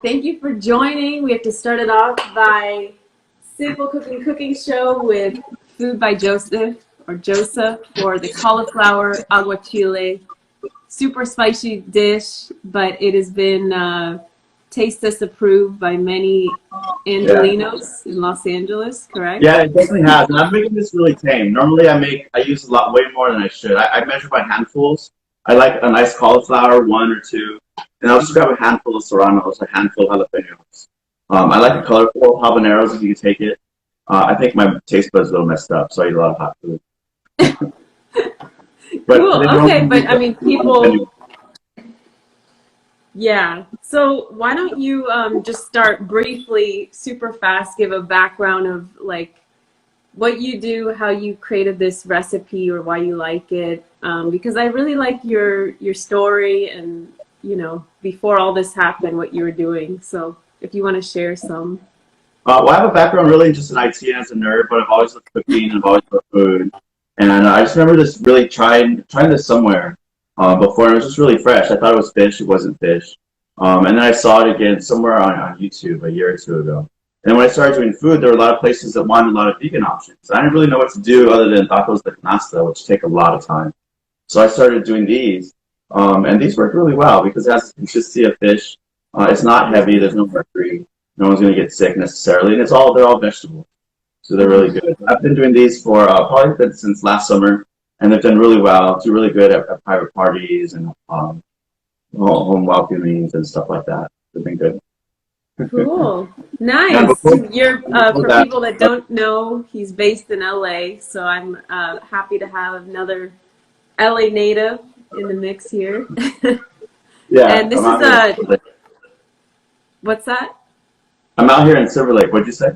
Thank you for joining. We have to start it off by simple cooking show with food by Joseph for the cauliflower aguachile. Super spicy dish, but it has been taste test approved by many Yeah. Angelinos in Los Angeles, correct? Yeah, it definitely has. And I'm making this really tame. Normally I use a lot way more than I should. I measure by handfuls. I like a nice cauliflower, one or two, and I'll just grab a handful of serranos, a handful of jalapenos. I like the colorful habaneros if you can take it. I think my taste buds are a little messed up, so I eat a lot of hot food. But Cool. they Okay, don't but I mean, people. Yeah. So why don't you just start briefly, super fast, give a background of like what you do, how you created this recipe, or why you like it? Because I really like your story, and before all this happened, what you were doing. So if you want to share some. Well, I have a background really just in IT as a nerd, but I've always loved cooking and I've always loved food. And I just remember this really trying this somewhere before, and it was just really fresh. I thought it was fish, it wasn't fish. And then I saw it again somewhere on YouTube a year or two ago. And when I started doing food, there were a lot of places that wanted a lot of vegan options. I didn't really know what to do other than tacos de canasta, which take a lot of time. So I started doing these, and these work really well because it has the consistency of fish. It's not heavy. There's no mercury. No one's going to get sick necessarily, and they're all vegetables, so they're really good. I've been doing these for probably since last summer, and they've done really well. Do really good at private parties and home welcomings and stuff like that. They've been good. Cool. And Nice. You're before for that, people that don't know, he's based in LA, so I'm happy to have another LA native in the mix here. yeah, And this is what's that? I'm out here in Silver Lake. What'd you say?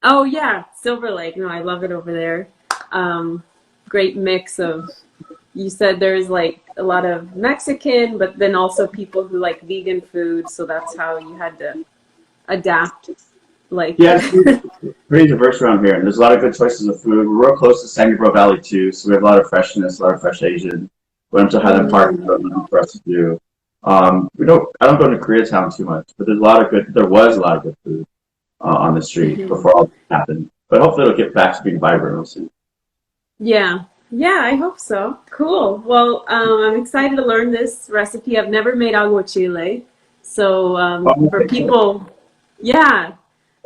Oh yeah, Silver Lake. No, I love it over there. Great mix of, you said there's like a lot of Mexican, but then also people who like vegan food, so that's how you had to adapt. Like Yeah, it's pretty diverse around here, and there's a lot of good choices of food. We're real close to San Gabriel Valley too, so we have a lot of freshness, a lot of fresh Asian. Went up to Highland Park for us to do. I don't go to Koreatown too much, but there was a lot of good food on the street Mhm. before all this happened. But hopefully it'll get back to being vibrant real soon. Yeah. Yeah, I hope so. Cool. Well, I'm excited to learn this recipe. I've never made aguachile. So for people, yeah.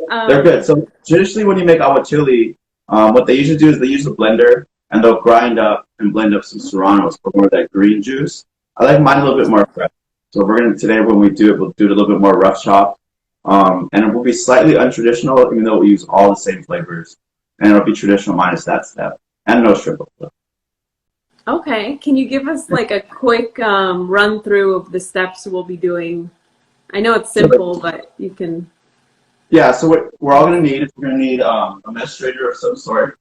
They're Um, good. So traditionally, when you make aguachile, what they usually do is they use a blender and they'll grind up and blend up some serranos for more of that green juice. I like mine a little bit more fresh. So we're gonna today when we do it, we'll do it a little bit more rough chop, and it will be slightly untraditional, even though we use all the same flavors, and it'll be traditional minus that step and no shrimp. okay. Can you give us like a quick run through of the steps we'll be doing? I know it's So simple, but you can. yeah, so what we're all gonna need is we're gonna need a messtrator of some sort.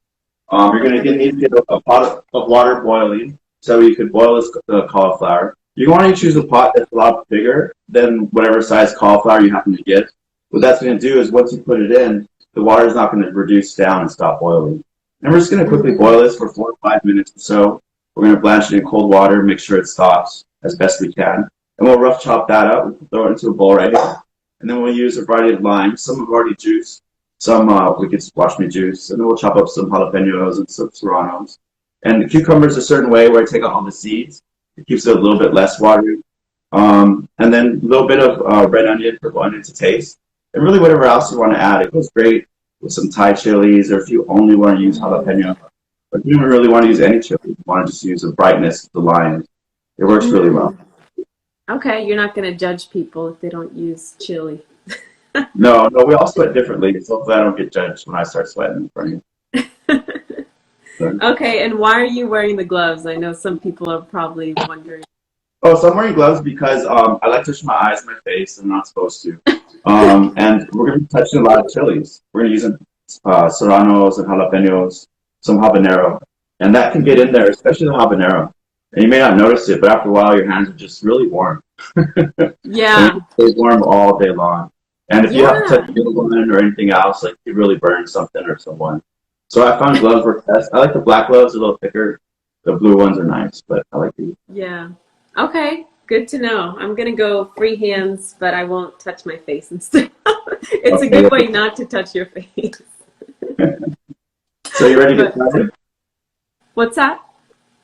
You're going to need to get a pot of water boiling, so you could boil this cauliflower. You want to choose a pot that's a lot bigger than whatever size cauliflower you happen to get. What that's going to do is once you put it in, the water is not going to reduce down and stop boiling. And we're just going to quickly boil this for 4 or 5 minutes or so. We're going to blanch it in cold water, make sure it stops as best we can. And we'll rough chop that up, throw it into a bowl right here. And then we'll use a variety of limes. Some have already juiced. Some we could wash me juice, and then we'll chop up some jalapenos and some serranos. And the cucumbers a certain way where I take out all the seeds. It keeps it a little bit less watery. And then a little bit of red onion, purple onion to taste. And really whatever else you want to add. It goes great with some Thai chilies, or if you only want to use jalapeno. But if you don't really want to use any chili, you want to just use the brightness of the lime. It works really well. Okay, you're not going to judge people if they don't use chili. No, we all sweat differently, so hopefully I don't get judged when I start sweating in front of you. So. Okay, and why are you wearing the gloves? I know some people are probably wondering. Oh, so I'm wearing gloves because I like touching my eyes and my face, and I'm not supposed to. And we're going to be touching a lot of chilies. We're going to use serranos and jalapenos, some habanero, and that can get in there, especially the habanero. And you may not notice it, but after a while, your hands are just really warm. Yeah. And they stay warm all day long. And if you have to Yeah. touch a woman or anything else, like you really burn something or someone. So I found gloves work best. I like the black gloves, a little thicker. The blue ones are nice, but I like these. Yeah. Okay. Good to know. I'm gonna go free hands, but I won't touch my face instead. It's a Okay. good way not to touch your face. So you ready to get But started? what's that?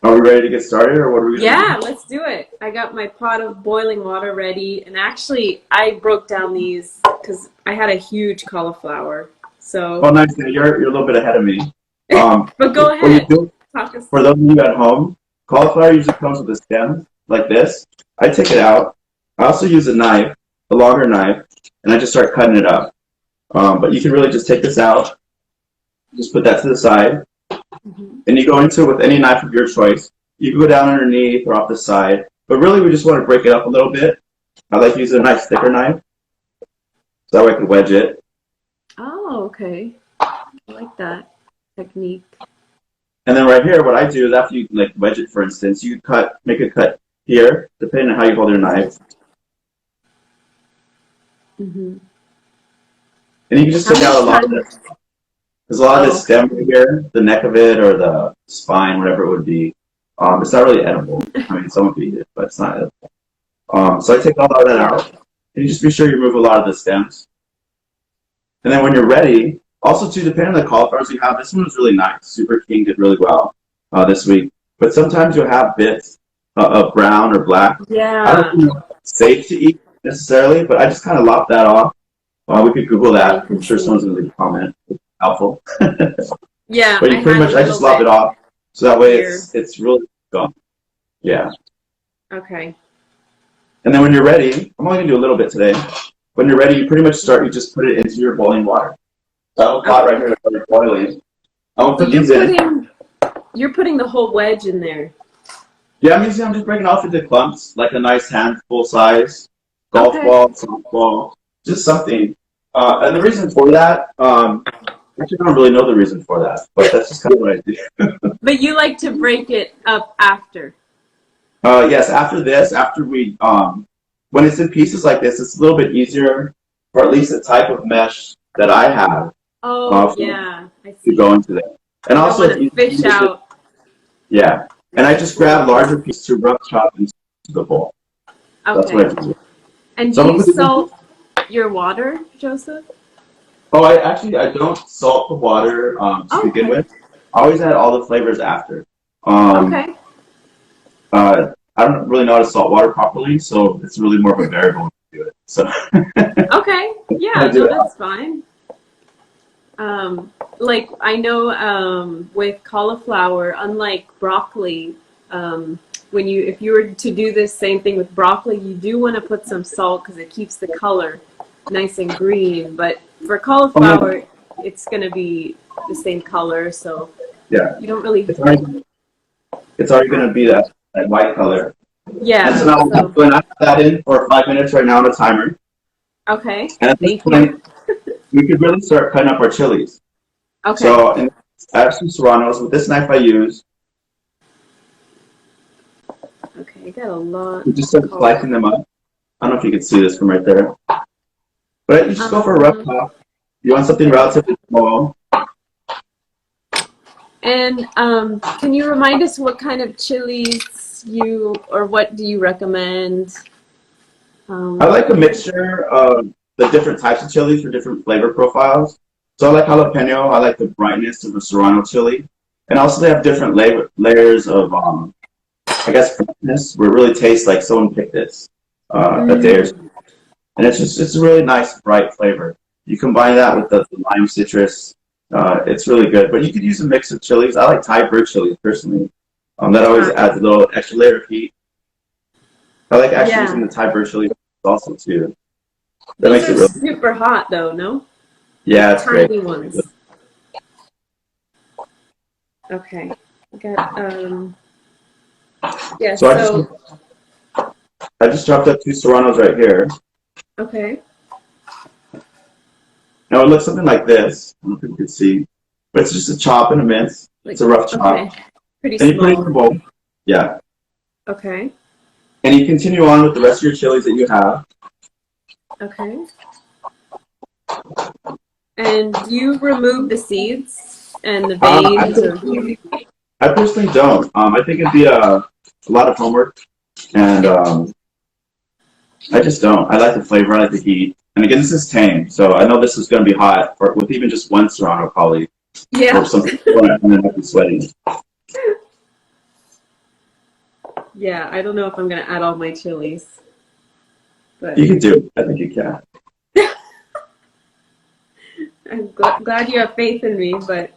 Are we ready to get started, or what are we gonna Yeah, do? let's do it. I got my pot of boiling water ready, and actually, I broke down these because I had a huge cauliflower. Oh, So, nice. Now you're a little bit ahead of me. but go What you ahead. do Talk us for through. those of you at home, cauliflower usually comes with a stem like this. I take it out. I also use a knife, a longer knife, and I just start cutting it up. But you can really just take this out, just put that to the side, Mhm. and you go into it with any knife of your choice. You can go down underneath or off the side, but really we just want to break it up a little bit. I like using a nice thicker knife, so that way I can wedge it. Oh, okay. I like that technique. And then right here, what I do is after you like wedge it, for instance, you make a cut here, depending on how you hold your knife, Hmm. and you can just How take many out a lot of times? this. There's a lot of Oh, this stem right here, the neck of it or the spine, whatever it would be. It's not really edible. I mean, someone could eat it, but it's not edible. So I take all of that yeah. out, and you just be sure you remove a lot of the stems. And then when you're ready, also too, depending on the cauliflowers you have, this one was really nice. Super King did really well this week. But sometimes you'll have bits of brown or black. I don't Yeah. think it's safe to eat necessarily, but I just kind of lop that off. We could Google Yeah, you that. I'm can sure someone's see. going to leave a comment. It's helpful. Yeah, But I you pretty had a much, I just little lop it bit off, so that way here. it's really gone. Yeah. Okay. And then when you're ready, I'm only gonna do a little bit today. When you're ready, you pretty much start. You just put it into your boiling water. So I have a pot right Okay. here that's already boiling. I'm gonna So put these in. you're putting the whole wedge in there. Yeah, I'm just breaking off into clumps, like a nice handful size, golf Okay. ball, softball, just something. And the reason for that, actually, I don't really know the reason for that, but that's just kind of what I do. But you like to break it up after. Yes, after this, after we, when it's in pieces like this, it's a little bit easier, or at least the type of mesh that I have Oh, to yeah, I go see. into there. And You don't also, want if to you fish out yeah. And I just grab flavor. larger pieces to rough chop into the bowl. That's what Okay. I do. And do So I'm you gonna put this. salt your water, Joseph? Oh, I don't salt the water to begin Okay. with. I always add all the flavors after. Um, Okay. I don't really know how to salt water properly, so it's really more of a variable to do it. So Okay. I Yeah, do no, it. that's fine. Like I know with cauliflower, unlike broccoli, when you if you were to do this same thing with broccoli, you do want to put some salt because it keeps the color nice and green. But for Oh yeah, cauliflower, it's gonna be the same color, so yeah. you don't really. It's already it's already gonna be that white color. And so Yeah. now I'm So going to put that in for 5 minutes right now on a timer. okay. And at this Thank you. point, we could really start cutting up our chilies. Okay. So I have some serranos. With this knife I use, Okay. I got a lot we just of start slicing cauliflower. them up. I don't know if you can see this from right there. But you just go for a rough Um, chop. You want something okay. relatively small. And can you remind us what kind of chilies you, or what do you recommend? I like a Yeah. mixture of the different types of chilies for different flavor profiles. So I like jalapeno. I like the brightness of a serrano chili. And also they have different layers of, I guess, brightness where it really tastes like someone picked this a day or so. Mm, And it's a really nice, bright flavor. You combine that with the lime citrus, it's really good. But you could use a mix of chilies. I like Thai bird chilies personally. That always Thai. adds a little extra layer of heat. I like actually using Yeah. the Thai bird chili also too. That Those makes it are really, super hot though, no? yeah, The it's great. tiny ones. Okay. I got yeah, So so I just chopped up two serranos right here. okay. Now it looks something like this. I don't know if you can see, but it's just a chop and a mince. It's Like a rough okay. chop, Pretty and you put it in your small. bowl. Yeah, Okay. and you continue on with the rest of your chilies that you have. Okay. And do you remove the seeds and the I veins or personally, I personally don't. I think it'd be a lot of homework, and I just don't. I like the flavor. I like the heat. And again, this is tame, so I know this is going to be hot with even just one serrano, probably. Yeah. Or something, and then I'll be sweating. Yeah, I don't know if I'm gonna add all my chilies, but You can do it. I think you can. I'm glad you have faith in me. But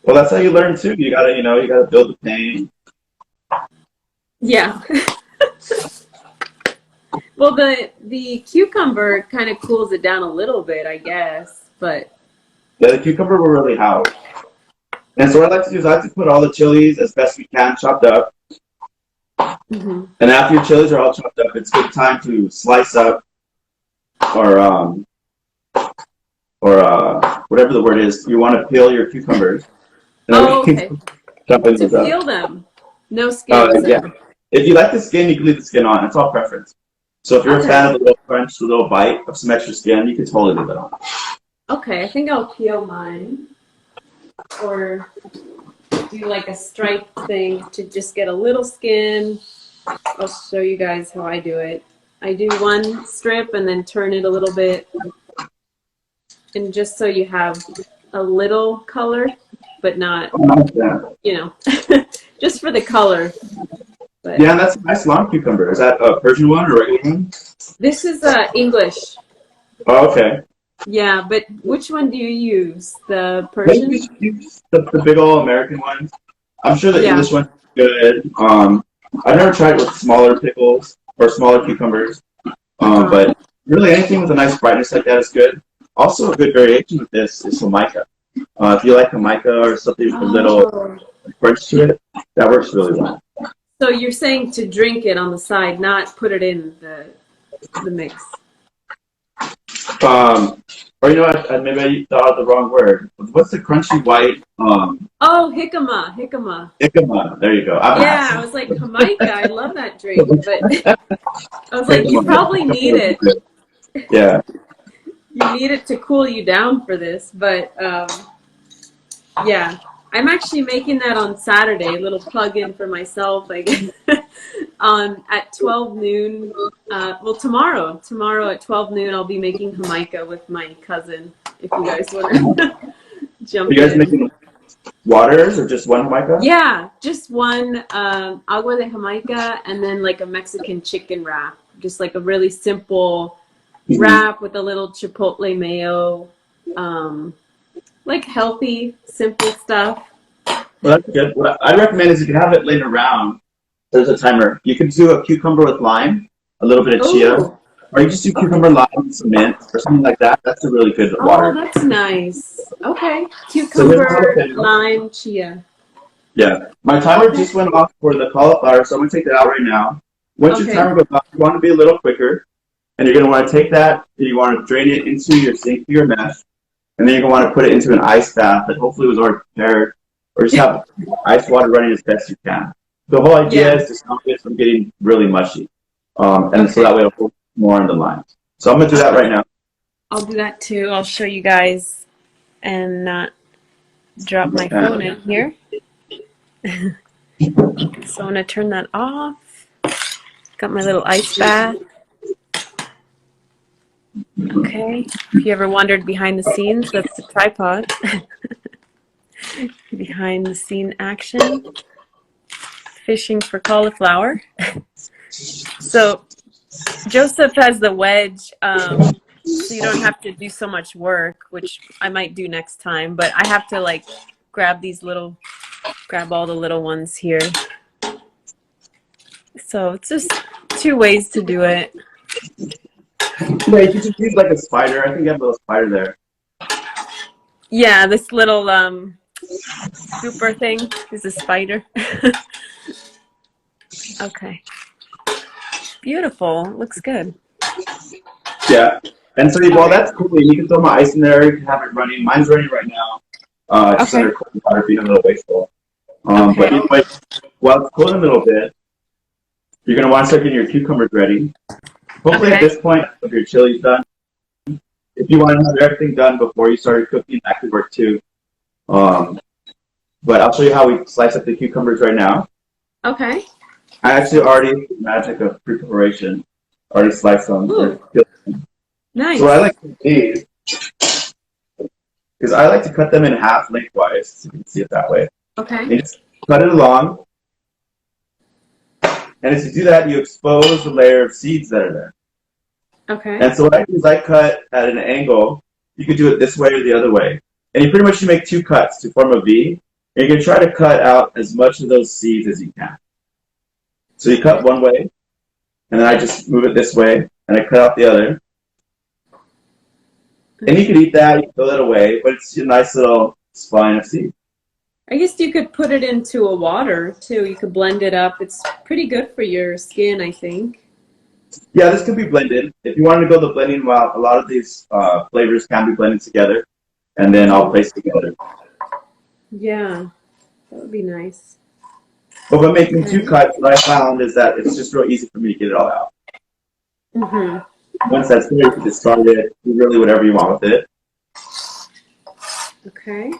Well, that's how you learn too. You gotta, you gotta build the pain. yeah. Well, the cucumber kind of cools it down a little bit, I guess. But Yeah, the cucumber will really help. And so what I like to do is I like to put all the chilies as best we can chopped up. mhm. And after your chilies are all chopped up, it's good time to slice up or whatever the word is. You want to peel your cucumbers. And then Oh, we okay. can jump into To that. peel them, no skins Yeah. then. If you like the skin, you can leave the skin on. It's all preference. So if you're a Okay. fan of the little crunch, the little bite of some extra skin, you can totally leave it on. Okay, I think I'll peel mine, or do like a stripe thing to just get a little skin. I'll show you guys how I do it. I do one strip and then turn it a little bit, and just so you have a little color, but not, Yeah. just for the color. But Yeah, and that's a nice long cucumber. Is that a Persian one or a regular one? this is English. Oh, okay. Yeah, but which one do you use? The Maybe Persian? we should use the big old American ones. I'm sure the Yeah. English one's good. I've never tried it with smaller pickles or smaller cucumbers. But really anything with a nice brightness like that is good. Also, a good variation with this is Jamaica. If you like Jamaica or something with a little Oh. crunch to it, that works really well. So you're saying to drink it on the side, not put it in the mix. Or maybe I thought of the wrong word. What's the crunchy white? Oh, jicama. Jicama. There you go. Yeah, I was like, Jamaica, I love that drink, but I was like, you probably need it. Yeah. You need it to cool you down for this, but yeah. I'm actually making that on Saturday, a little plug-in for myself, I guess, at 12 noon. Well, tomorrow at 12 noon, I'll be making Jamaica with my cousin, if you guys want to jump Are you guys in. making waters or just one Jamaica? Yeah, just one agua de Jamaica and then like a Mexican chicken wrap. Just like a really simple wrap with a little chipotle mayo. Like healthy, simple stuff. Well, that's good. What I'd recommend is you can have it later around. There's a timer. You can do a cucumber with lime, a little bit of chia, Oh, or you just do cucumber, lime, and some mint, or something like that. That's a really good oh, water. that's nice. Okay, So here's my cucumber, jalapeno. lime, chia. Yeah. My timer just went off for the cauliflower, so I'm going to take that out right now. Once your Okay. timer goes off, you want to be a little quicker, and you're going to want to take that, and you want to drain it into your sink, your mesh, and then you're going to want to put it into an ice bath that hopefully was already prepared, or just have ice water running as best you can. The whole idea is to stop it from getting really mushy, and so that way it'll hold more in the lines. So I'm going to do that right now. I'll do that too. I'll show you guys and not drop my phone in here. So I'm going to turn that off. Got my little ice bath. Okay. If you ever wondered behind the scenes, that's the tripod. Behind the scene action. Fishing for cauliflower. So Joseph has the wedge, so you don't have to do so much work, which I might do next time, but I have to like grab all the little ones here. So it's just 2 ways to do it. Yeah, you can just use like a spider. I think you have a little spider there. Yeah, this little scooper thing is a spider. Okay. Beautiful. Looks good. Yeah. And so while that's cooling, you can throw my ice in there. You can have it running. Mine's running right now. Just under cold water, being a little wasteful. But anyway, while it's cooling a little bit, you're going to want to start getting your cucumbers ready. Hopefully at this point, if your chili's done, if you want to have everything done before you started cooking, that could work too. But I'll show you how we slice up the cucumbers right now. Okay. I actually already did the magic of pre-preparation. or just slice them. Ooh, So what I nice. like to do is I like to cut them in half lengthwise, so you can see it that way. Okay. And just cut it along, and as you do that, you expose the layer of seeds that are there. Okay. And so what I do is I cut at an angle. You could do it this way or the other way. And you pretty much make two cuts to form a V. And you can try to cut out as much of those seeds as you can. So you cut one way, and then I just move it this way, and I cut out the other. And you can eat that, you can throw that away, but it's a nice little spine of seed. I guess you could put it into a water too. You could blend it up. It's pretty good for your skin, I think. Yeah, this could be blended. If you wanted to go the blending route, a lot of these flavors can be blended together, and then I'll place together. Yeah, that would be nice. But by making Okay. two cuts, what I found is that it's just real easy for me to get it all out. Mm-hmm. Once that's there, you can discard it, do really whatever you want with it. Okay.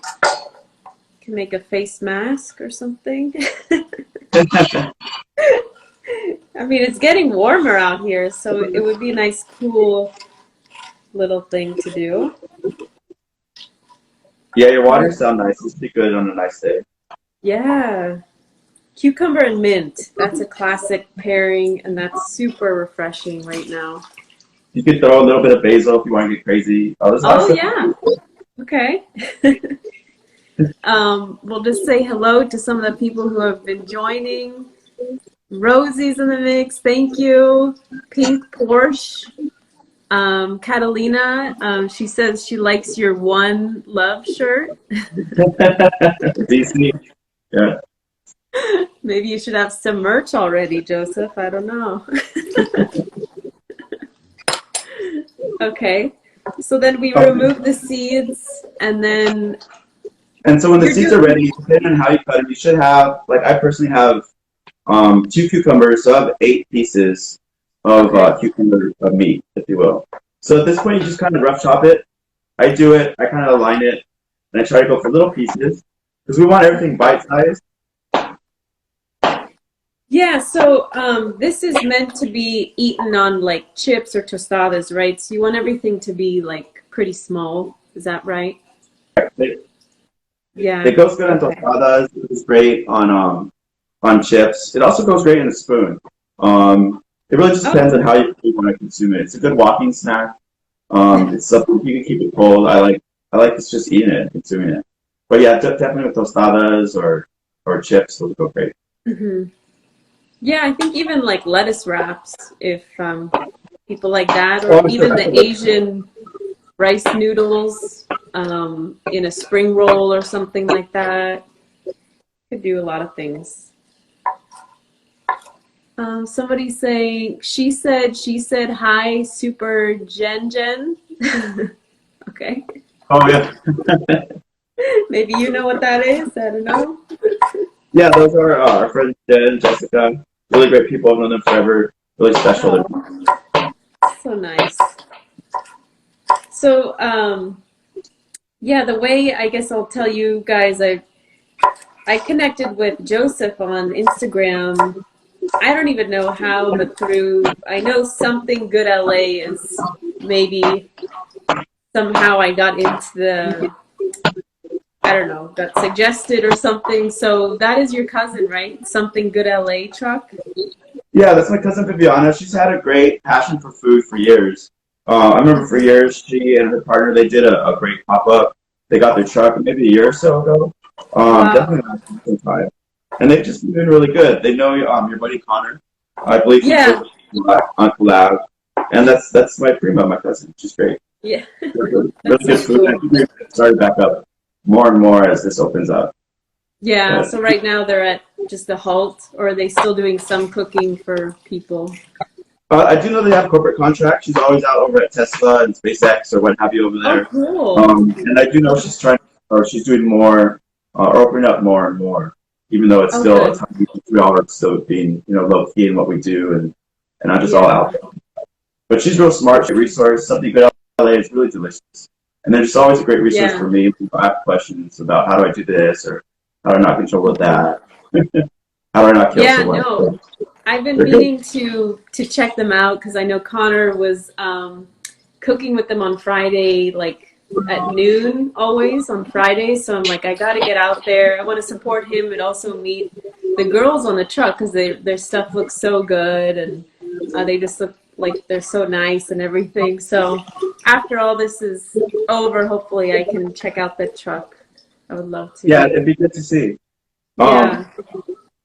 Can make a face mask or something. I mean, it's getting warmer out here, so it would be a nice, cool little thing to do. Yeah, your waters sound nice. It's pretty good on a nice day. Yeah. Cucumber and mint. That's a classic pairing, and that's super refreshing right now. You could throw a little bit of basil if you want to get crazy. There's a lot of Oh, stuff. yeah. Okay. We'll just say hello to some of the people who have been joining. Rosie's in the mix. Thank you. Pink Porsche. Catalina, she says she likes your One Love shirt. DC. Yeah. Maybe you should have some merch already, Joseph. I don't know. Okay. So then we remove the seeds, and then And so when the seeds are ready, depending on how you cut them, you should have, like I personally have 2 cucumbers, so I have 8 pieces of cucumber meat, if you will. So at this point, you just kind of rough chop it. I do it, I kind of align it, and I try to go for little pieces because we want everything bite-sized. yeah, so this is meant to be eaten on like chips or tostadas, right? So you want everything to be like pretty small. Is that right? Yeah. It goes good on tostadas. It's great on chips. It also goes great in a spoon. It really just depends on how you want to consume it. It's a good walking snack. It's something you can keep it cold. I like just eating it and consuming it. But yeah, definitely with tostadas or chips, those go great. Mm-hmm. Yeah, I think even like lettuce wraps, if people like that, or even the Asian rice noodles in a spring roll or something like that. Could do a lot of things. Somebody saying, she said, hi, super Jen. Okay. Oh, yeah. Maybe you know what that is. I don't know. Yeah, those are our friends Jen and Jessica. Really great people. I've known them forever. Really special. Oh, so nice. So, yeah, the way I guess I'll tell you guys, I connected with Joseph on Instagram. I don't even know how, but through, I know Something Good LA is maybe somehow I got into the, I don't know, got suggested or something. So that is your cousin, right? Something Good LA truck? Yeah, that's my cousin Viviana. She's had a great passion for food for years. I remember for years, she and her partner, they did a great pop-up. They got their truck maybe a year or so ago. Wow. Definitely not some time. And they've just been doing really good. They know your buddy Connor. I believe she's on collab. And that's my prima, my cousin. She's great. Yeah. Really good food. I think they're starting back up more and more as this opens up. Yeah, so right now they're at just a halt, or are they still doing some cooking for people? I do know they have corporate contracts. She's always out over at Tesla and SpaceX or what have you over there. Oh, cool. And I do know she's doing more, or opening up more and more, even though it's still a time we all are still being, low key in what we do and not just all out. But she's real smart. She's a resource. Something Good LA is really delicious. And they're just always a great resource for me. People have questions about how do I do this or how do I not control with that? How do I not kill someone? No. I've been They're good. meaning to check them out because I know Connor was cooking with them on Friday, like at noon always on Fridays. So I'm like, I got to get out there. I want to support him and also meet the girls on the truck because their stuff looks so good and they just look like they're so nice and everything. So after all this is over, hopefully I can check out the truck. I would love Yeah, to. it'd be good to see. Um, Yeah.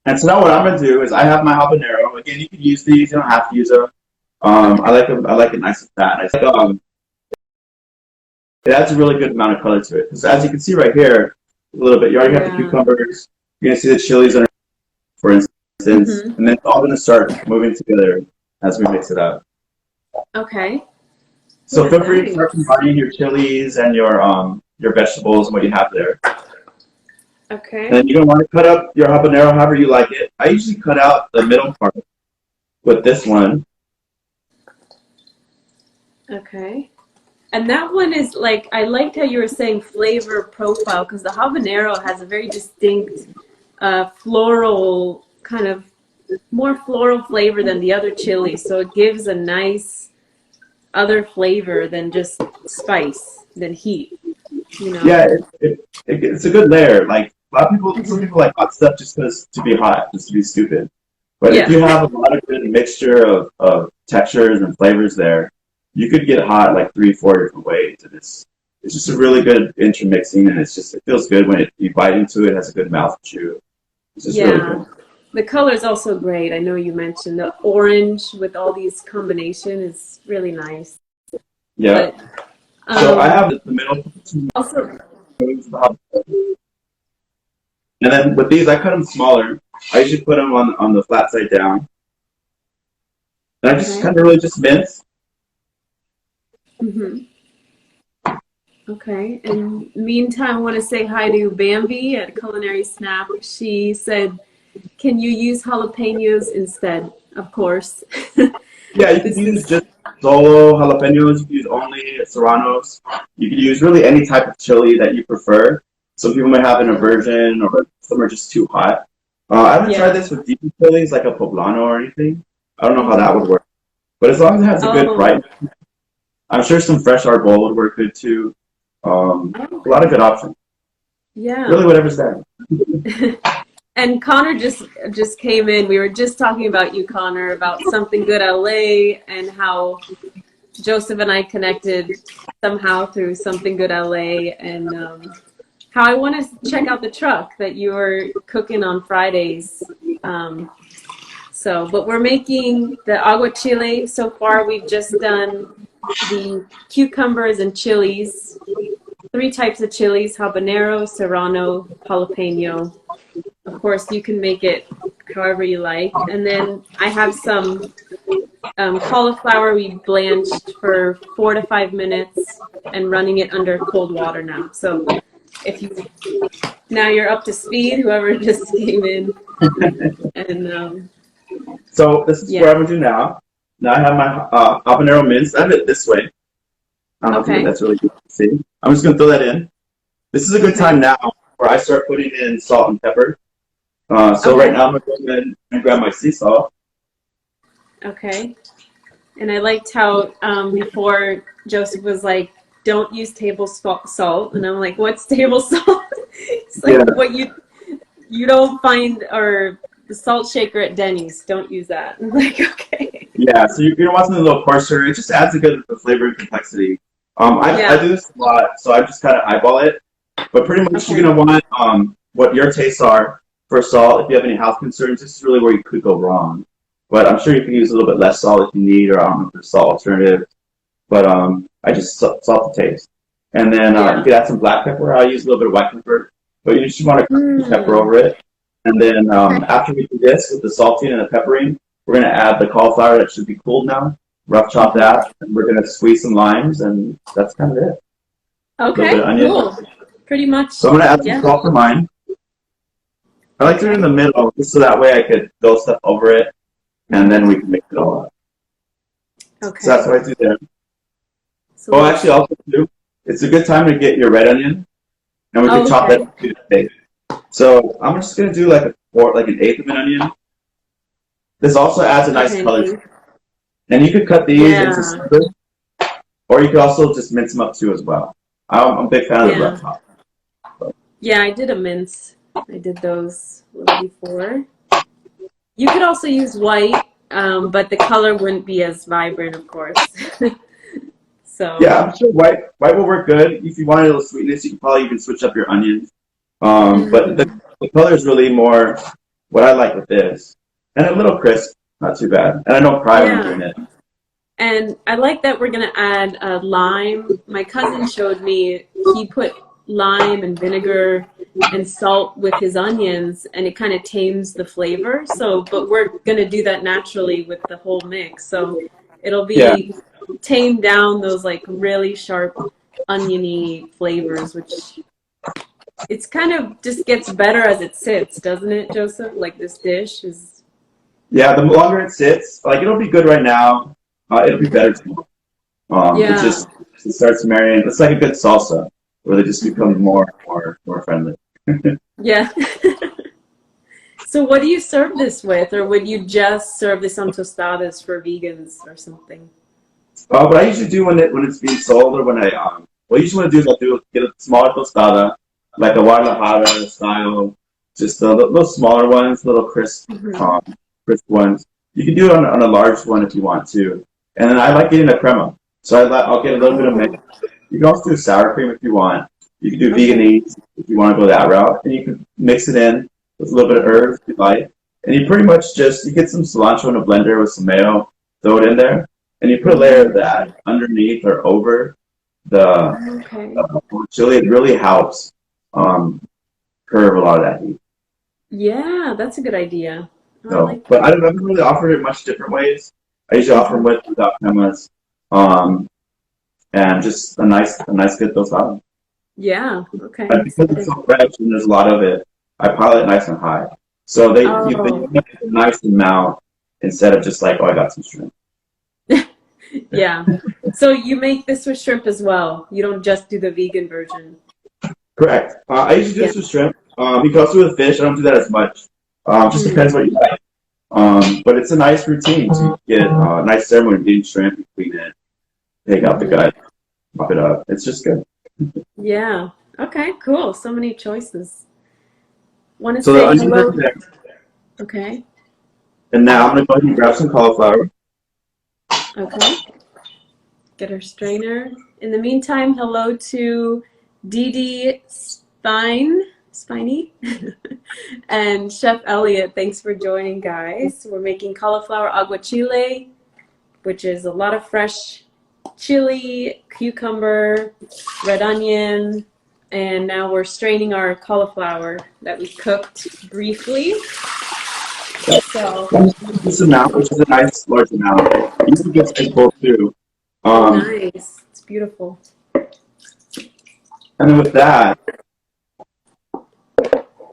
and so now what I'm gonna do is I have my habanero. Again, you can use these. You don't have to use them. I Okay. like them. I like it nice and fat. I think it adds a really good amount of color to it. Because as you can see right here, a little bit, you already have the Yeah. cucumbers. You're gonna see the chilies under, for instance, Mm-hmm. and then it's all gonna start moving together as we mix it up. Okay. So Yeah, feel free to start nice. combining your chilies and your vegetables and what you have there. And Okay. then you're gonna want to cut up your habanero however you like it. I usually cut out the middle part with this one. Okay. And that one is like, I liked how you were saying flavor profile because the habanero has a very distinct floral kind of more floral flavor than the other chilies. So it gives a nice other flavor than just spice, than heat, you know? Yeah, it's a good layer. Like a lot of people, some Hmm. people like hot stuff just because to be hot, just to be stupid. But if Yeah. you have a lot of good mixture of textures and flavors there, you could get hot like three, four different ways, and it's just a really good intermixing, and it feels good when you bite into it. It has a good mouth chew. It's just really Yeah. good. The color is also great. I know you mentioned the orange with all these combination is really nice. Yeah. But So I um have the middle two also rows, and then with these I cut them smaller. I usually put them on the flat side down, and I just okay. kind of really just mince. Hmm. Okay. And meantime, I want to say hi to Bambi at Culinary Snap. She said, "Can you use jalapenos instead?" Of course. Yeah, you could This use is just solo jalapenos. You could use only serranos. You could use really any type of chili that you prefer. Some people might have an aversion, or some are just too hot. I haven't tried yeah. this with deep chilies like a poblano or anything. I don't know how that Hmm. would work. But as long as it has a good Oh, brightness, I'm sure some fresh arbol would work good too. A lot of okay. good options. Yeah. Really, whatever's there. And Connor just came in. We were just talking about you, Connor, about something good LA and how Joseph and I connected somehow through something good LA and how I want to check out the truck that you were cooking on Fridays. Um, but we're making the aguachile so far. We've just done the cucumbers and chilies, three types of chilies: habanero, serrano, jalapeno. Of course, you can make it however you like. And then I have some cauliflower we blanched for 4 to 5 minutes and running it under cold water now. So if you now you're up to speed, whoever just came in, and So this is what I'm yeah, gonna do now. Now I have my habanero mince. I have it this way. I don't know if you, okay, that's really good to see. I'm just gonna throw that in. This is a good time okay, now where I start putting in salt and pepper. So right okay, now I'm gonna go ahead and grab my sea salt. okay. And I liked how before Joseph was like, "Don't use table salt," and I'm like, "What's table salt?" It's Yeah, like what you don't find or the salt shaker at Denny's. Don't use that. I'm like, okay. yeah. So you're gonna want something a little coarser. It just adds a good flavor and complexity. I Yeah. do this a lot, so I just kind of eyeball it. But pretty much you're Okay. gonna want what your tastes are for salt. If you have any health concerns, this is really where you could go wrong. But I'm sure you can use a little bit less salt if you need, or I don't know if there's salt alternative. But I just salt the taste. And then you Yeah. could add some black pepper. I use a little bit of white pepper, but you just want to crack the pepper Mm. over it. And then Okay. after we do this with the salting and the peppering, we're going to add the cauliflower that should be cooled now. Rough chop Hmm. that, and we're going to squeeze some limes, and that's kind of it. A little bit of Okay. onion. Cool. Pretty So much. I'm going to add some Yeah. salt for mine. I like to do it in the Okay. middle, just so that way I could throw stuff over it, and then Hmm. we can mix it all up. So that's Okay. what I do there. So Oh, let's. actually, also too, it's a good time to get your red onion, and we could Oh, chop that okay. into steak. So I'm just gonna do like an eighth of an onion, This also adds a nice color. Okay. And you could cut these into Yeah. slivers, or you could also just mince them up too as well. I'm a big fan of the Yeah. rough top. Yeah, I did a mince. I did those a little before. You could also use white, but the color wouldn't be as vibrant, of course. So, Yeah, I'm sure white will work good. If you want a little sweetness, you can probably even switch up your onions. But mm, the color is really more what I like with this. And a little crisp, not too bad. And I don't cry when I'm yeah. doing it. And I like that we're gonna add lime. My cousin showed me he put lime and vinegar and salt with his onions, and it kind of tames the flavor. So, but we're gonna do that naturally with the whole mix. So it'll Yeah. be tame down those like really sharp oniony flavors, which it's kind of just gets better as it sits, doesn't it, Joseph? Like this dish is. Yeah, the longer it sits, like it'll be good right now. It'll be better tomorrow. Yeah. It starts marrying. It's like a good salsa where they just become more friendly. Yeah. So what do you serve this with, or would you just serve this on tostadas for vegans or something? What I usually do when it's being sold or when what I usually want to do is get a smaller tostada, like a Guadalajara style, just the little smaller ones, little Hmm. crisp ones. You can do it on a large one if you want to. And then I like getting a crema. So I'll get a little bit of Oh, mix. You can also do sour cream if you want. You can do okay. veganese if you want to go that route. And you can mix it in with a little bit of herbs if you like. And you pretty much you get some cilantro in a blender with some mayo, throw it in there, and you put a layer of Mm, that underneath or over the okay. chili. It really helps um, curve a lot of that heat. Yeah, that's a good idea. Oh, I So, like but I that. haven't really offered it much different ways. I usually offer them Hmm. with without cremas, um, and just a nice good tostada. Yeah. Okay. And because it's so fresh and there's a lot of it, I pile it nice and high. So they Oh, make it a nice amount instead of just like, oh, I got some shrimp. yeah. So you make this with shrimp as well. You don't just do the vegan version. Correct. I usually do Yeah. this with shrimp. You can also do it with fish. I don't do that as much. Just Mm. depends what you like. But it's a nice routine. So you get a nice ceremony of eating shrimp, you clean it, take out the Hmm. gut, pop it up. It's just good. Yeah. Okay, cool. So many choices. Want to So the say onions are hello? there. Okay. And now I'm going to go ahead and grab some cauliflower. Okay. Get our strainer. In the meantime, hello to Dee Dee Spiny, and Chef Elliot. Thanks for joining, guys. We're making cauliflower aguachile, which is a lot of fresh chili, cucumber, red onion, and now we're straining our cauliflower that we cooked briefly. So, This amount, which is a nice large amount. You can get some full too. oh, Um, nice. It's beautiful. and then with that,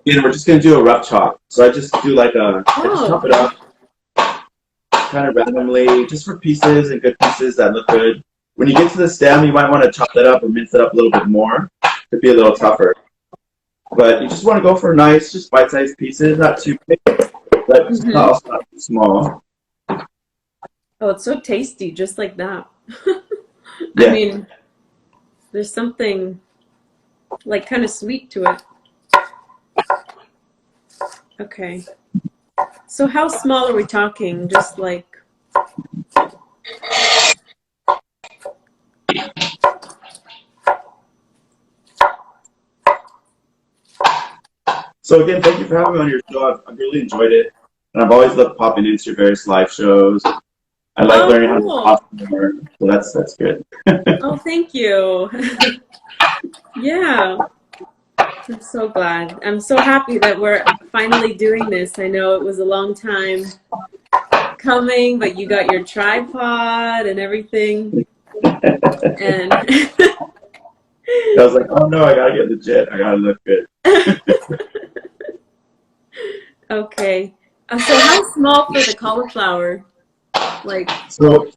we're just going to do a rough chop. So I just chop it Oh, up kind of randomly, just for pieces and good pieces that look good. When you get to the stem, you might want to chop that up or mince it up a little bit more. It'd be a little okay. tougher. But you just want to go for nice, just bite-sized pieces, not too big, but just Hmm. also not too small. Oh, it's so tasty, just like that. I Yeah. mean, there's something like kind of sweet to it. Okay. So how small are we talking? Just like, So again, thank you for having me on your show. I've really enjoyed it, and I've always loved popping into your various live shows. I like oh, learning how to cool. talk more, so that's good. Oh, thank you. Yeah, I'm so glad. I'm so happy that we're finally doing this. I know it was a long time coming, but you got your tripod and everything. And I was like, oh no, I gotta get legit. I gotta look good. okay. So how small for the cauliflower? Like, So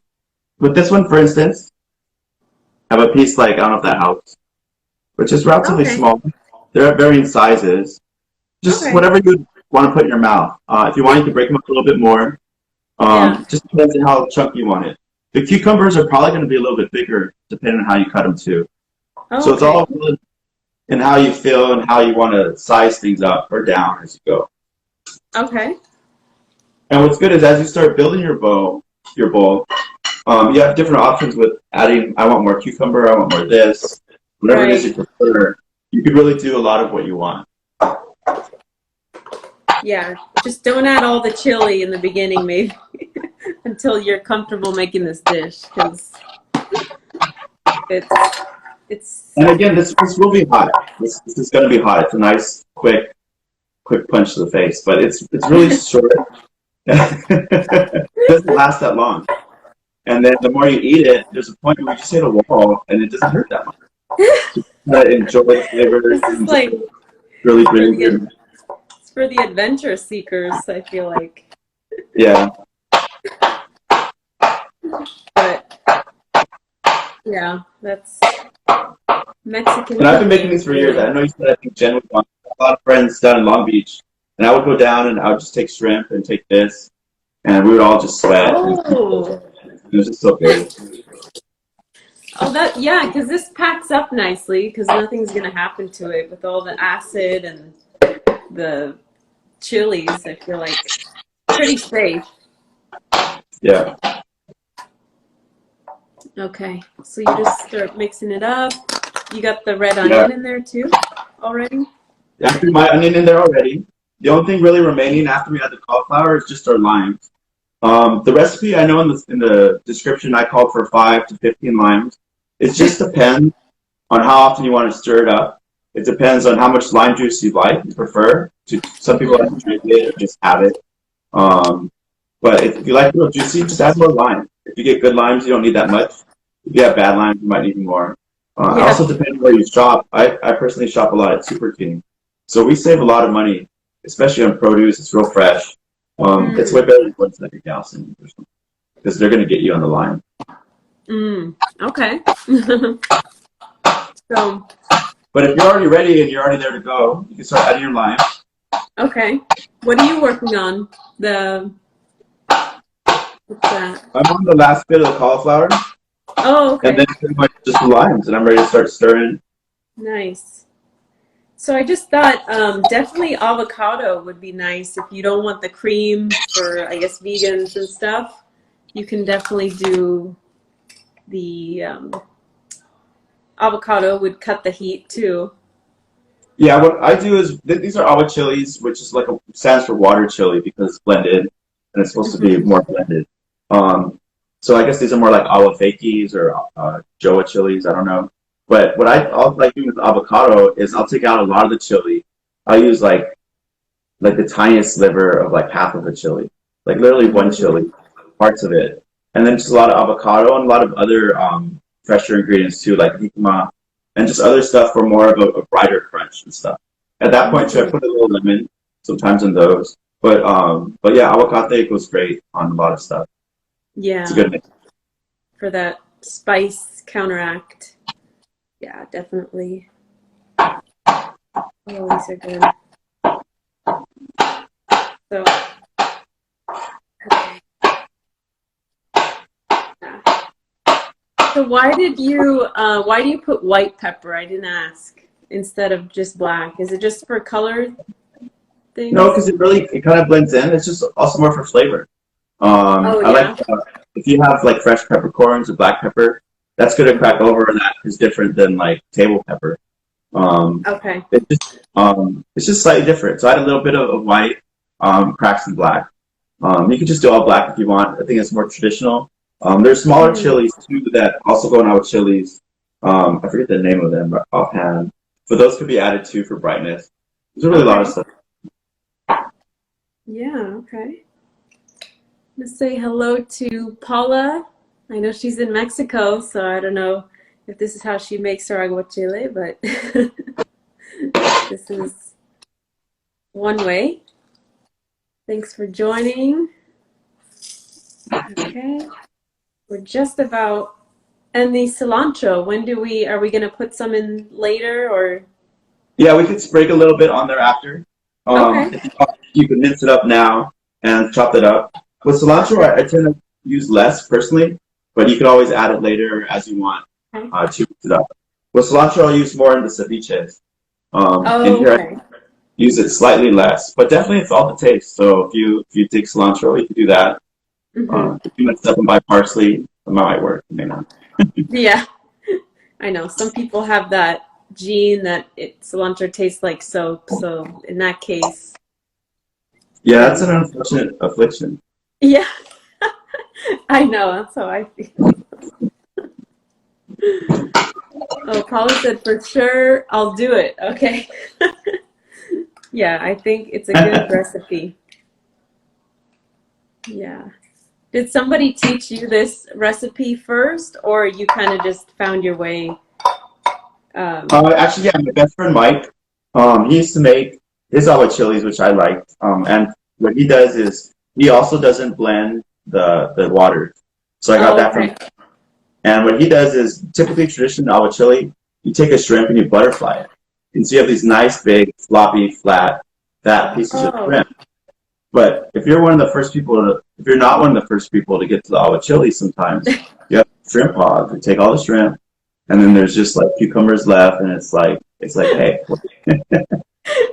with this one, for instance, I have a piece like I don't know if that helps, which is relatively okay, small. They're at varying sizes. Just okay. whatever you want to put in your mouth. If you want, you can break them up a little bit more. Yeah. Just depends on how chunky you want it. The cucumbers are probably going to be a little bit bigger depending on how you cut them too. Oh, So it's okay. all in how you feel and how you want to size things up or down as you go. Okay. And what's good is as you start building your bowl, you have different options with adding. I want more cucumber. I want more this. Whatever it is you Right. prefer, you could really do a lot of what you want. Yeah. Just don't add all the chili in the beginning, maybe, until you're comfortable making this dish, because it's it's And again, this will be hot. This is going to be hot. It's a nice, quick punch to the face, but it's really short. It doesn't last that long. And then the more you eat it, there's a point where you just hit a wall, and it doesn't hurt that much. Just enjoy the flavor this is and just like really for bring the your it's for the adventure seekers, I feel like. yeah. But yeah, that's Mexican And I've been making cooking, these for years. I really. know you said I think Jen would want a lot of friends down in Long Beach, and I would go down and I would just take shrimp and take this, and we would all just sweat, and Oh, it was just so good. oh, that yeah, because this packs up nicely because nothing's gonna happen to it with all the acid and the chilies. I feel like pretty safe. Yeah. Okay, so you just start mixing it up. You got the red Yeah. onion in there too already? I threw my onion in there already. The only thing really remaining after we add the cauliflower is just our limes. The recipe I know in the description I called for 5 to 15 limes. It just depends on how often you want to stir it up. It depends on how much lime juice you like, you prefer. Some people like to drink it or just have it. Um, but if you like it real juicy, just add more lime. If you get good limes, you don't need that much. If you have bad limes, you might need more. Also, Yeah. depending where you shop, I personally shop a lot at Super King. So we save a lot of money, especially on produce. It's real fresh. It's way Mm, better than going to like a Galson or something because they're going to get you on the line. okay. So, But if you're already ready and you're already there to go, you can start adding your lime. okay. What are you working on? The what's that? I'm on the last bit of the cauliflower, Oh, and okay. then pretty much just the limes, and I'm ready to start stirring. Nice. So I just thought definitely avocado would be nice if you don't want the cream for, I guess, vegans and stuff. You can definitely do the avocado would cut the heat too. Yeah, what I do is these are aguachilies, which is like a stands for water chili because it's blended and it's supposed to be Hmm. more blended. Um, so I guess these are more like agua fakis or joa chilies. I don't know. But what I'll like do with avocado is I'll take out a lot of the chili. I'll use like the tiniest sliver of like half of a chili, like literally one Mm, chili, parts of it, and then just a lot of avocado and a lot of other fresher ingredients too, like jicama and just other stuff for more of a brighter crunch and stuff. At that point, too, I mm. put a little lemon sometimes in those, but yeah, avocado goes great on a lot of stuff. It's a Yeah, good mix. for that spice counteract. Yeah, definitely. Oh, these are good. So, okay. Yeah. So why do you put white pepper? I didn't ask instead of just black. Is it just for color No, things? because it kind of blends in. It's just also more for flavor. Oh I like yeah. if you have like fresh peppercorns or black pepper, that's good to crack Hmm. over, and that is different than like table pepper. Um, Okay. it's just slightly different. So I add a little bit of white, cracks some black. You can just do all black if you want. I think it's more traditional. There's smaller Mm. chilies too that also go in with chilies. I forget the name of them offhand, but those could be added too for brightness. There's really a lot of Okay. stuff. Yeah. Okay. Let's say hello to Paula. I know she's in Mexico, so I don't know if this is how she makes her aguachile, but this is one way. Thanks for joining. Okay. We're just about. And the cilantro, are we gonna put some in later or? Yeah, we could sprig a little bit on there after. Okay. If you can mince it up now and chop it up. With cilantro, I tend to use less personally, but you could always add it later as you want Okay. to mix it up. With cilantro, I'll use more in the ceviches. In Oh, here, okay. use it slightly less, but definitely it's all the taste. So if you take cilantro, you can do that. Hmm. If you mix it up and buy parsley, it might work. It may not. Yeah, I know. Some people have that gene that cilantro tastes like soap. So in that case, Yeah, that's an um, unfortunate affliction. yeah, I know. That's how I feel. Oh, Paula said for sure I'll do it. Okay. Yeah, I think it's a good recipe. Yeah. Did somebody teach you this recipe first, or you kind of just found your way? Actually, yeah, my best friend Mike, he used to make his aguachiles, which I liked. And what he does is he also doesn't blend the water. So I got Oh, that from. okay. And what he does is typically traditional aguachile, you take a shrimp and you butterfly it. And so you have these nice, big, floppy, fat pieces of Oh, shrimp. But if you're not one of the first people to get to the aguachile, sometimes you have shrimp hog. You take all the shrimp, and then there's just like cucumbers left, and it's like, hey,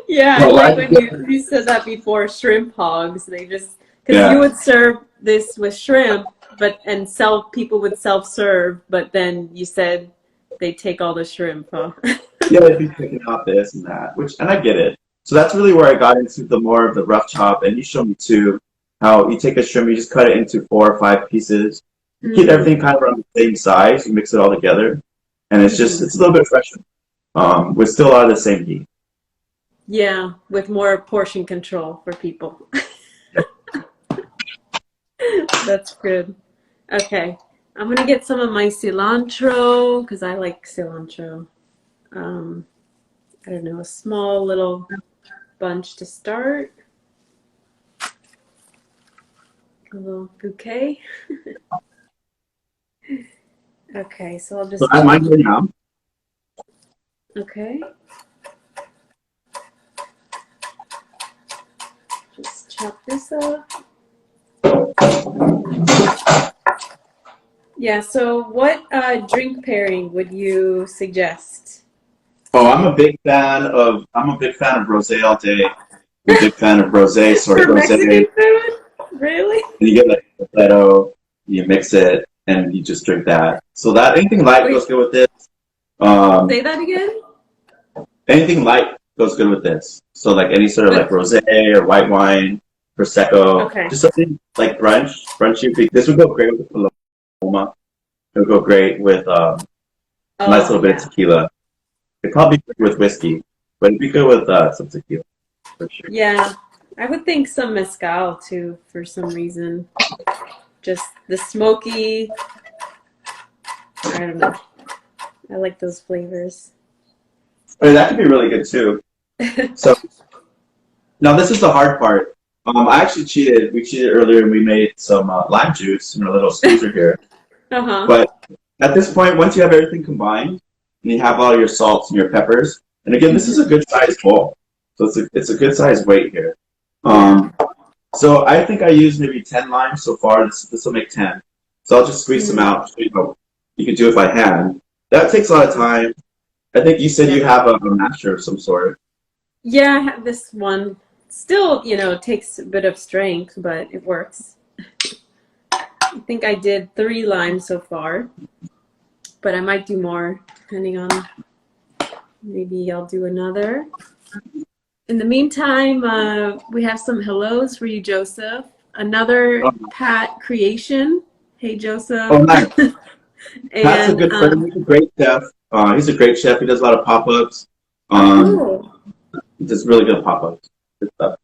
yeah, I well, like why? when you said that before, shrimp hogs. They just, because you Yeah, would serve this with shrimp, and people would self-serve, but then you said they take all the shrimp, huh? yeah, they'd be picking out this and that, and I get it. So that's really where I got into the more of the rough chop, and you showed me too how you take a shrimp, you just cut it into 4 or 5 pieces. You keep Mm-hmm. everything kind of around the same size, you mix it all together, and Mm-hmm. it's a little bit fresher, with still a lot of the same heat. Yeah, with more portion control for people. That's good. Okay, I'm gonna get some of my cilantro because I like cilantro. Um, I don't know, a small little bunch to start, a little bouquet. Okay, so I'll So just I have mine chop. here now. Okay, just chop this up. Yeah, so what drink pairing would you suggest? Oh, I'm a big fan of rosé all day. I'm a big fan of rosé, soy For rosé. Mexican food? Really? And you get like a potato, you mix it, and you just drink that. So that anything light goes Wait, good with this. Um, say that again? anything light goes good with this. So like any sort of like With, rosé or white wine, prosecco, okay. just something like brunchy. This would go great with Paloma. It would go great with a nice Oh, little bit of yeah. tequila. It'd probably be good with whiskey, but it'd be good with some tequila for sure. Yeah, I would think some mezcal too for some reason. Just the smoky, I don't know. I like those flavors. I mean, that could be really good too. So now this is the hard part. I actually cheated. We cheated earlier and we made some lime juice in a little squeezer here. Uh-huh. But at this point, once you have everything combined and you have all your salts and your peppers, and again, this is a Hmm. good size bowl. So it's a good size weight here. Yeah. Um, so I think I used maybe 10 limes so far. This will make 10. So I'll just squeeze some Mm. out. So you can do it by hand. That takes a lot of time. I think you said Yeah. you have a masher of some sort. Yeah, I have this one. Still, takes a bit of strength, but it works. I think I did 3 limes so far, but I might do more depending on maybe I'll do another. In the meantime, we have some hellos for you, Joseph. Another Um, Pat creation. Hey, Joseph. oh, nice. Pat's a And good friend. He's a great chef. He's a great chef. He does a lot of pop-ups. oh, Um, cool. he does really good pop-ups. Good stuff.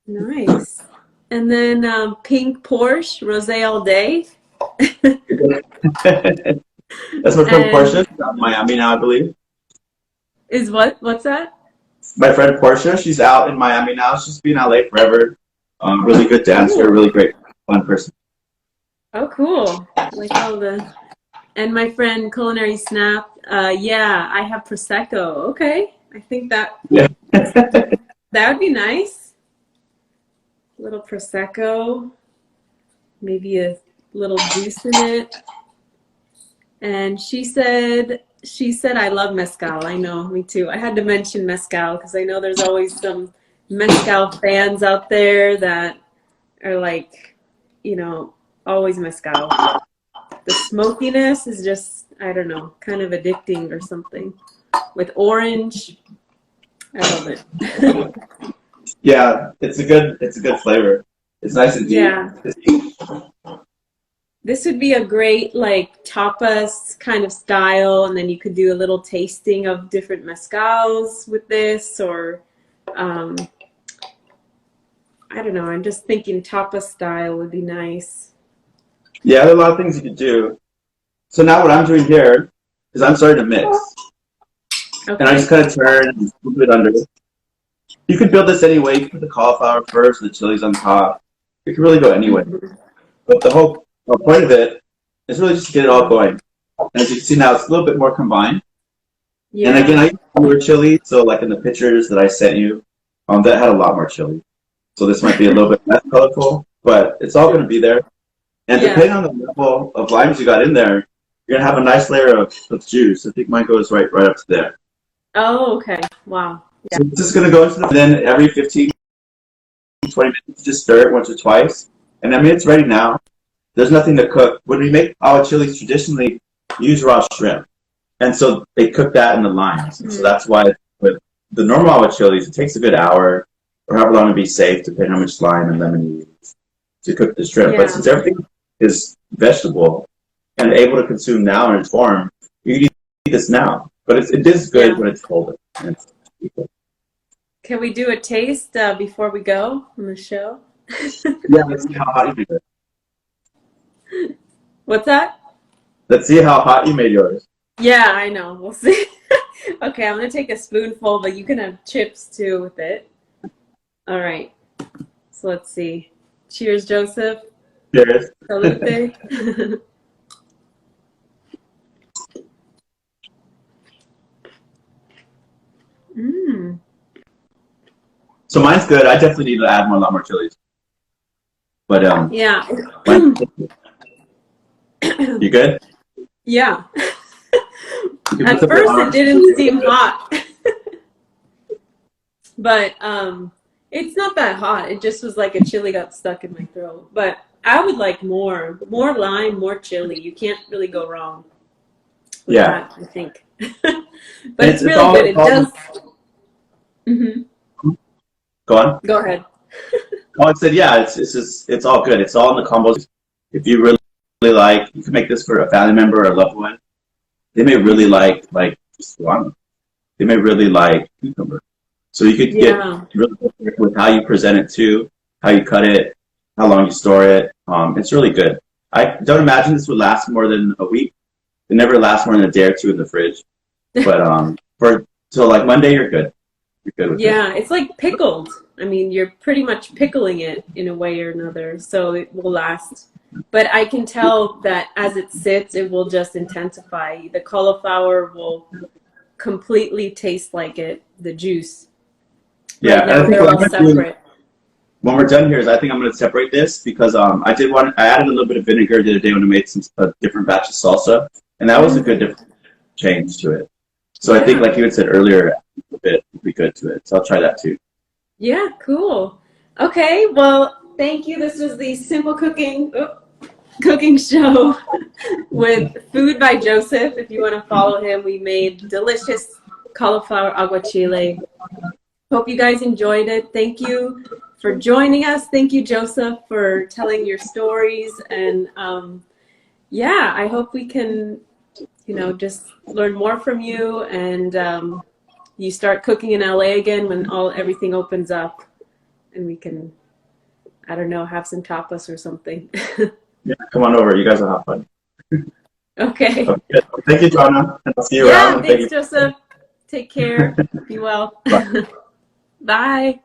Nice. And then Pink Porsche, Rosé all day. That's my friend Portia. And She's out in Miami now, I believe. is what? What's that? My friend Portia, she's out in Miami now. She's been in LA forever. Really good dancer, Cool. really great, fun person. Oh, cool. Like all the. And my friend Culinary Snap. Yeah, I have Prosecco. Okay. I think Yeah. that would be nice. Little Prosecco. maybe a little juice in it. And she said, I love mezcal. I know, me too. I had to mention mezcal because I know there's always some mezcal fans out there that are like, always mezcal. The smokiness is just, I don't know, kind of addicting or something. With orange, I love it. Yeah, it's a good flavor. It's nice and deep. Yeah. This would be a great like tapas kind of style, and then you could do a little tasting of different mezcals with this, or I don't know. I'm just thinking tapas style would be nice. Yeah, there are a lot of things you could do. So now what I'm doing here is I'm starting to mix. Okay. And I just kind of turn and move it under. You could build this any way. You could put the cauliflower first, the chilies on top. You could really go any way. But the whole point of it is really just to get it all going. And as you can see now, it's a little bit more combined. Yeah. And again, I use more chili. So like in the pictures that I sent you, that had a lot more chili. So this might be a little bit less colorful, but it's all going to be there. And depending on the level of limes you got in there, you're going to have a nice layer of juice. I think mine goes right up to there. Oh, okay. Wow. Yeah. So it's just going to go into then every 15, 20 minutes, just stir it once or twice. And I mean, it's ready now. There's nothing to cook. When we make aguachiles, traditionally use raw shrimp. And so they cook that in the limes. Mm-hmm. So that's why with the normal aguachiles, it takes a good hour or however long to be safe, depending on how much lime and lemon you use to cook the shrimp. But since everything is vegetable and able to consume now in its form, you can eat this now. But it is good when it's cold. Can we do a taste before we go on the show? Yeah, let's see how hot you made it. What's that? Let's see how hot you made yours. Yeah, I know. We'll see. Okay, I'm going to take a spoonful, but you can have chips too with it. All right. So let's see. Cheers, Joseph. Cheers. Salute. So mine's good. I definitely need to add a lot more chilies. But yeah. You good? Yeah. At first it didn't seem hot. But it's not that hot. It just was like a chili got stuck in my throat. But I would like more lime, more chili. You can't really go wrong with that, I think. But it's really good. It does. Mm-hmm. Go on. Go ahead. Oh, I said, yeah, it's all good. It's all in the combos. If you really like, you can make this for a family member or a loved one. They may really like salami. They may really like cucumber. So you could get really good with how you present it too, how you cut it, how long you store it. It's really good. I don't imagine this would last more than a week. It never lasts more than a day or two in the fridge. But so like Monday, you're good. You're good with it. Yeah, it's like pickled. I mean, you're pretty much pickling it in a way or another, so it will last. But I can tell that as it sits, it will just intensify. The cauliflower will completely taste like it, the juice. Yeah, and I think they're all separate. When we're done here, I think I'm going to separate this because I added a little bit of vinegar the other day when I made a different batch of salsa, and that was a good different change to it. So I think, like you had said earlier, a bit would be good to it. So I'll try that too. Yeah, cool. Okay, well, thank you. This was the Simple Cooking Show with Food by Joseph. If you want to follow him, we made delicious cauliflower aguachile. Hope you guys enjoyed it. Thank you for joining us. Thank you, Joseph, for telling your stories. And yeah, I hope we can, just learn more from you and you start cooking in LA again when everything opens up and we can, I don't know, have some tapas or something. Yeah, come on over. You guys will have fun. Okay. Thank you, Joanna. And I'll see you around. Thanks, Joseph. Take care. Be well. Bye. Bye.